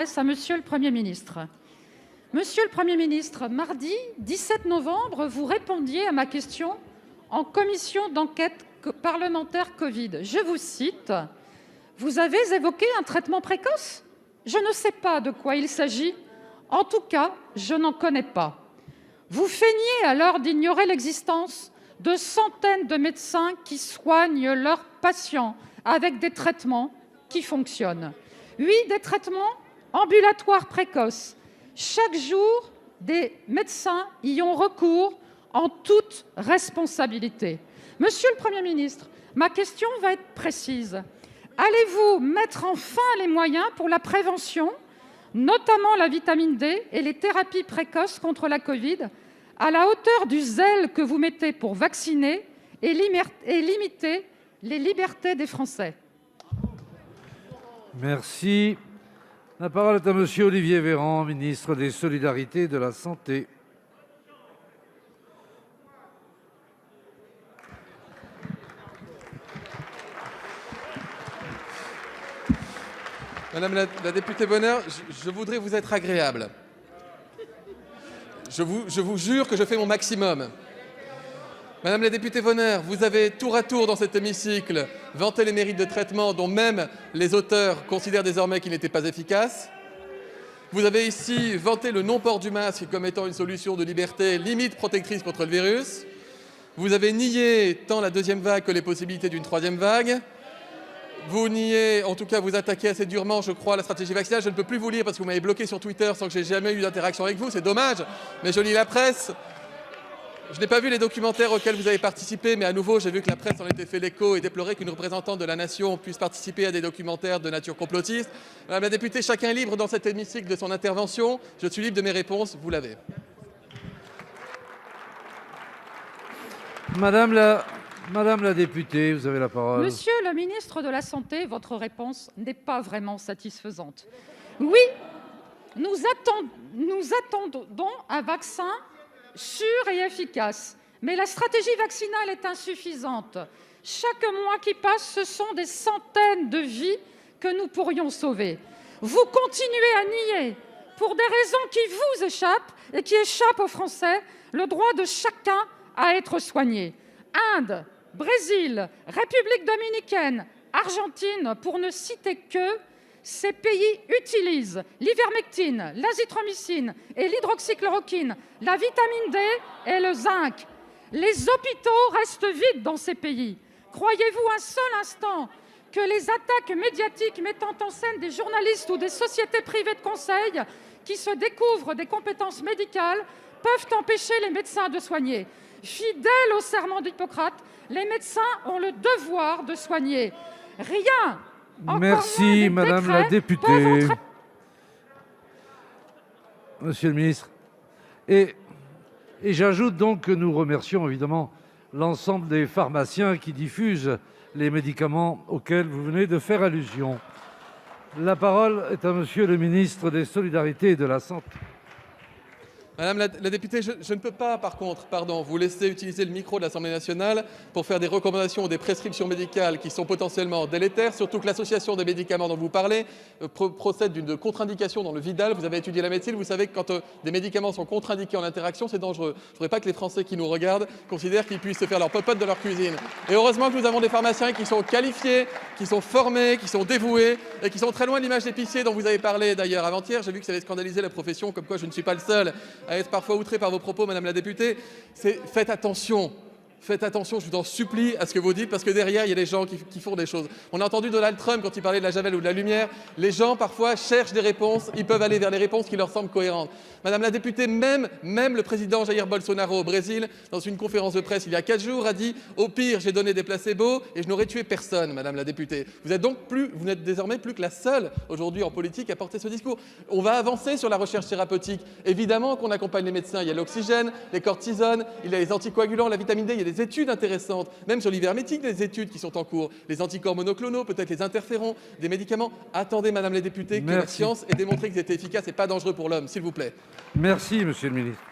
À Monsieur le Premier ministre. Monsieur le Premier ministre, mardi 17 novembre, vous répondiez à ma question en commission d'enquête parlementaire Covid. Je vous cite : vous avez évoqué un traitement précoce ? Je ne sais pas de quoi il s'agit. En tout cas, je n'en connais pas. Vous feigniez alors d'ignorer l'existence de centaines de médecins qui soignent leurs patients avec des traitements qui fonctionnent. Oui, des traitements ambulatoires précoces. Chaque jour, des médecins y ont recours en toute responsabilité. Monsieur le Premier ministre, ma question va être précise. Allez-vous mettre enfin les moyens pour la prévention, notamment la vitamine D et les thérapies précoces contre la Covid, à la hauteur du zèle que vous mettez pour vacciner et limiter les libertés des Français ? Merci. La parole est à Monsieur Olivier Véran, ministre des Solidarités et de la Santé. Madame la députée Bonheur, je voudrais vous être agréable. Je vous jure que je fais mon maximum. Madame la députée Bonheur, vous avez tour à tour dans cet hémicycle vanté les mérites de traitement dont même les auteurs considèrent désormais qu'ils n'étaient pas efficaces. Vous avez ici vanté le non-port du masque comme étant une solution de liberté limite protectrice contre le virus. Vous avez nié tant la deuxième vague que les possibilités d'une troisième vague. Vous niez, en tout cas vous attaquez assez durement, je crois, la stratégie vaccinale. Je ne peux plus vous lire parce que vous m'avez bloqué sur Twitter sans que j'ai jamais eu d'interaction avec vous. C'est dommage, mais je lis la presse. Je n'ai pas vu les documentaires auxquels vous avez participé, mais à nouveau, j'ai vu que la presse en était fait l'écho et déplorait qu'une représentante de la nation puisse participer à des documentaires de nature complotiste. Madame la députée, chacun est libre dans cet hémicycle de son intervention. Je suis libre de mes réponses, vous l'avez. Madame la députée, vous avez la parole. Monsieur le ministre de la Santé, votre réponse n'est pas vraiment satisfaisante. Oui, nous attendons un vaccin sûr et efficace, mais la stratégie vaccinale est insuffisante. Chaque mois qui passe, ce sont des centaines de vies que nous pourrions sauver. Vous continuez à nier, pour des raisons qui vous échappent et qui échappent aux Français, le droit de chacun à être soigné. Inde, Brésil, République dominicaine, Argentine, pour ne citer que, ces pays utilisent l'ivermectine, l'azithromycine et l'hydroxychloroquine, la vitamine D et le zinc. Les hôpitaux restent vides dans ces pays. Croyez-vous un seul instant que les attaques médiatiques mettant en scène des journalistes ou des sociétés privées de conseil qui se découvrent des compétences médicales peuvent empêcher les médecins de soigner ? Fidèles au serment d'Hippocrate, les médecins ont le devoir de soigner. Rien. Merci, Madame la députée. Monsieur le ministre. Et j'ajoute donc que nous remercions évidemment l'ensemble des pharmaciens qui diffusent les médicaments auxquels vous venez de faire allusion. La parole est à Monsieur le ministre des Solidarités et de la Santé. Madame la députée, je ne peux pas, par contre, vous laisser utiliser le micro de l'Assemblée nationale pour faire des recommandations ou des prescriptions médicales qui sont potentiellement délétères, surtout que l'association des médicaments dont vous parlez procède d'une contre-indication dans le Vidal. Vous avez étudié la médecine, vous savez que quand des médicaments sont contre-indiqués en interaction, c'est dangereux. Je ne voudrais pas que les Français qui nous regardent considèrent qu'ils puissent se faire leur popote dans leur cuisine. Et heureusement que nous avons des pharmaciens qui sont qualifiés, qui sont formés, qui sont dévoués et qui sont très loin de l'image d'épicier dont vous avez parlé d'ailleurs avant-hier. J'ai vu que ça avait scandalisé la profession, comme quoi je ne suis pas le seul à être parfois outré par vos propos, Madame la députée. Faites attention, je vous en supplie, à ce que vous dites, parce que derrière, il y a des gens qui font des choses. On a entendu Donald Trump quand il parlait de la javel ou de la lumière. Les gens, parfois, cherchent des réponses. Ils peuvent aller vers les réponses qui leur semblent cohérentes. Madame la députée, même le président Jair Bolsonaro au Brésil, dans une conférence de presse il y a 4 jours, a dit « Au pire, j'ai donné des placebos et je n'aurais tué personne, Madame la députée ». Vous n'êtes désormais plus que la seule, aujourd'hui, en politique, à porter ce discours. On va avancer sur la recherche thérapeutique. Évidemment qu'on accompagne les médecins. Il y a l'oxygène, les cortisones, il y a les anticoagulants, la vitamine D, il y a des études intéressantes, même sur l'ivermectine, des études qui sont en cours, les anticorps monoclonaux, peut-être les interférons, des médicaments. Attendez, Madame la députée, que la science ait démontré qu'ils étaient efficaces et pas dangereux pour l'homme, s'il vous plaît. Merci, Monsieur le ministre.